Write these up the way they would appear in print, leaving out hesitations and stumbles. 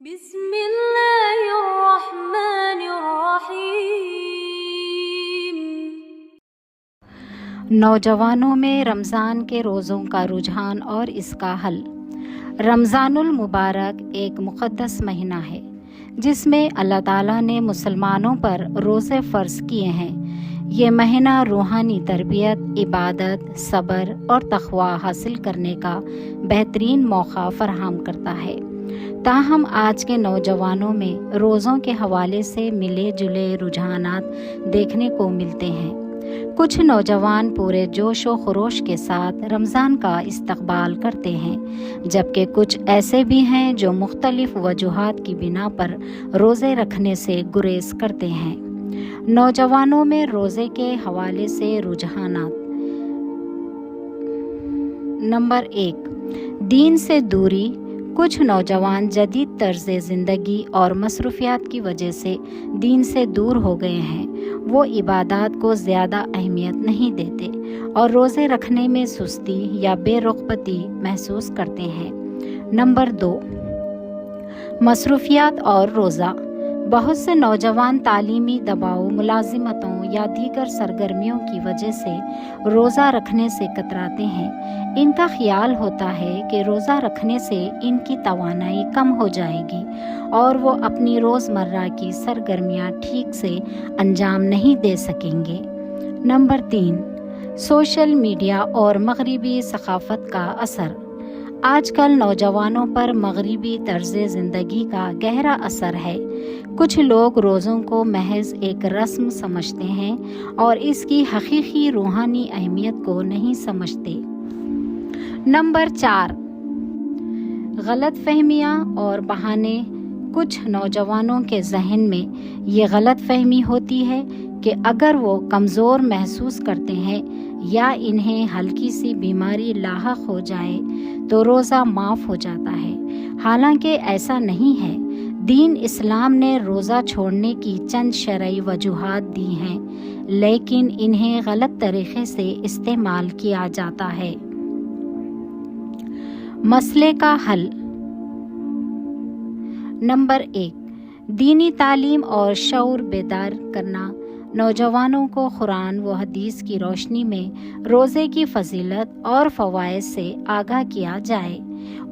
بسم اللہ الرحمن الرحیم۔ نوجوانوں میں رمضان کے روزوں کا رجحان اور اس کا حل۔ رمضان المبارک ایک مقدس مہینہ ہے جس میں اللہ تعالیٰ نے مسلمانوں پر روزے فرض کیے ہیں۔ یہ مہینہ روحانی تربیت، عبادت، صبر اور تقوی حاصل کرنے کا بہترین موقع فراہم کرتا ہے۔ تاہم آج کے نوجوانوں میں روزوں کے حوالے سے ملے جلے رجحانات دیکھنے کو ملتے ہیں۔ کچھ نوجوان پورے جوش و خروش کے ساتھ رمضان کا استقبال کرتے ہیں، جبکہ کچھ ایسے بھی ہیں جو مختلف وجوہات کی بنا پر روزے رکھنے سے گریز کرتے ہیں۔ نوجوانوں میں روزے کے حوالے سے رجحانات۔ نمبر 1، دین سے دوری۔ کچھ نوجوان جدید طرز زندگی اور مصروفیات کی وجہ سے دین سے دور ہو گئے ہیں۔ وہ عبادات کو زیادہ اہمیت نہیں دیتے اور روزے رکھنے میں سستی یا بے رغبتی محسوس کرتے ہیں۔ نمبر 2، مصروفیات اور روزہ۔ بہت سے نوجوان تعلیمی دباؤ، ملازمتوں یا دیگر سرگرمیوں کی وجہ سے روزہ رکھنے سے کتراتے ہیں۔ ان کا خیال ہوتا ہے کہ روزہ رکھنے سے ان کی توانائی کم ہو جائے گی اور وہ اپنی روزمرہ کی سرگرمیاں ٹھیک سے انجام نہیں دے سکیں گے۔ نمبر 3، سوشل میڈیا اور مغربی ثقافت کا اثر۔ آج کل نوجوانوں پر مغربی طرز زندگی کا گہرا اثر ہے۔ کچھ لوگ روزوں کو محض ایک رسم سمجھتے ہیں اور اس کی حقیقی روحانی اہمیت کو نہیں سمجھتے۔ نمبر 4، غلط فہمیاں اور بہانے۔ کچھ نوجوانوں کے ذہن میں یہ غلط فہمی ہوتی ہے کہ اگر وہ کمزور محسوس کرتے ہیں یا انہیں ہلکی سی بیماری لاحق ہو جائے تو روزہ معاف ہو جاتا ہے، حالانکہ ایسا نہیں ہے۔ دین اسلام نے روزہ چھوڑنے کی چند شرعی وجوہات دی ہیں، لیکن انہیں غلط طریقے سے استعمال کیا جاتا ہے۔ مسئلے کا حل۔ نمبر 1، دینی تعلیم اور شعور بیدار کرنا۔ نوجوانوں کو قرآن و حدیث کی روشنی میں روزے کی فضیلت اور فوائد سے آگاہ کیا جائے۔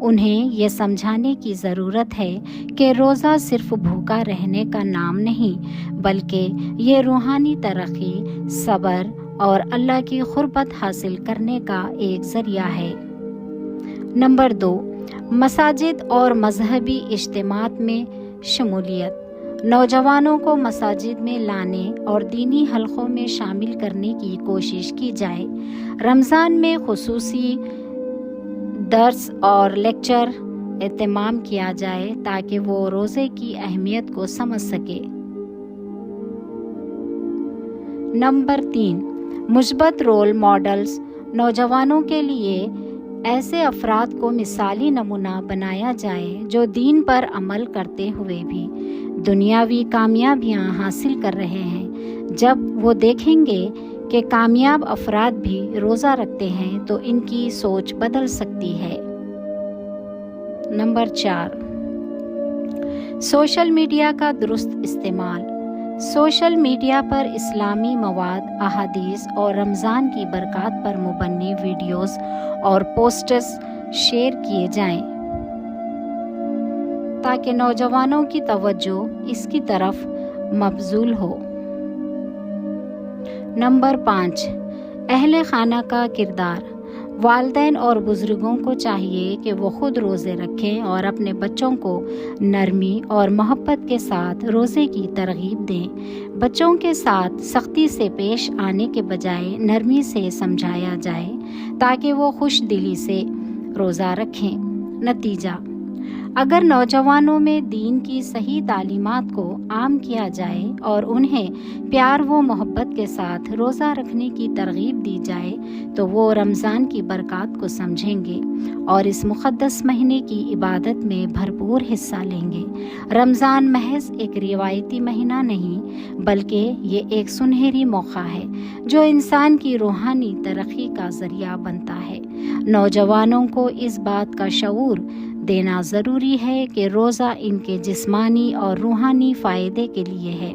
انہیں یہ سمجھانے کی ضرورت ہے کہ روزہ صرف بھوکا رہنے کا نام نہیں، بلکہ یہ روحانی ترقی، صبر اور اللہ کی قربت حاصل کرنے کا ایک ذریعہ ہے۔ نمبر 2، مساجد اور مذہبی اجتماعات میں شمولیت۔ نوجوانوں کو مساجد میں لانے اور دینی حلقوں میں شامل کرنے کی کوشش کی جائے۔ رمضان میں خصوصی درس اور لیکچر اہتمام کیا جائے تاکہ وہ روزے کی اہمیت کو سمجھ سکے۔ نمبر 3، مثبت رول ماڈلز۔ نوجوانوں کے لیے ایسے افراد کو مثالی نمونہ بنایا جائے جو دین پر عمل کرتے ہوئے بھی دنیاوی کامیابیاں حاصل کر رہے ہیں۔ جب وہ دیکھیں گے کہ کامیاب افراد بھی روزہ رکھتے ہیں تو ان کی سوچ بدل سکتی ہے۔ نمبر 4، سوشل میڈیا کا درست استعمال۔ سوشل میڈیا پر اسلامی مواد، احادیث اور رمضان کی برکات پر مبنی ویڈیوز اور پوسٹس شیئر کیے جائیں تاکہ نوجوانوں کی توجہ اس کی طرف مبذول ہو۔ نمبر 5، اہل خانہ کا کردار۔ والدین اور بزرگوں کو چاہیے کہ وہ خود روزے رکھیں اور اپنے بچوں کو نرمی اور محبت کے ساتھ روزے کی ترغیب دیں۔ بچوں کے ساتھ سختی سے پیش آنے کے بجائے نرمی سے سمجھایا جائے تاکہ وہ خوش دلی سے روزہ رکھیں۔ نتیجہ، اگر نوجوانوں میں دین کی صحیح تعلیمات کو عام کیا جائے اور انہیں پیار و محبت کے ساتھ روزہ رکھنے کی ترغیب دی جائے تو وہ رمضان کی برکات کو سمجھیں گے اور اس مقدس مہینے کی عبادت میں بھرپور حصہ لیں گے۔ رمضان محض ایک روایتی مہینہ نہیں، بلکہ یہ ایک سنہری موقع ہے جو انسان کی روحانی ترقی کا ذریعہ بنتا ہے۔ نوجوانوں کو اس بات کا شعور دینا ضروری ہے کہ روزہ ان کے جسمانی اور روحانی فائدے کے لیے ہے،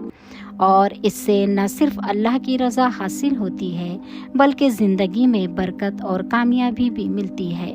اور اس سے نہ صرف اللہ کی رضا حاصل ہوتی ہے بلکہ زندگی میں برکت اور کامیابی بھی ملتی ہے۔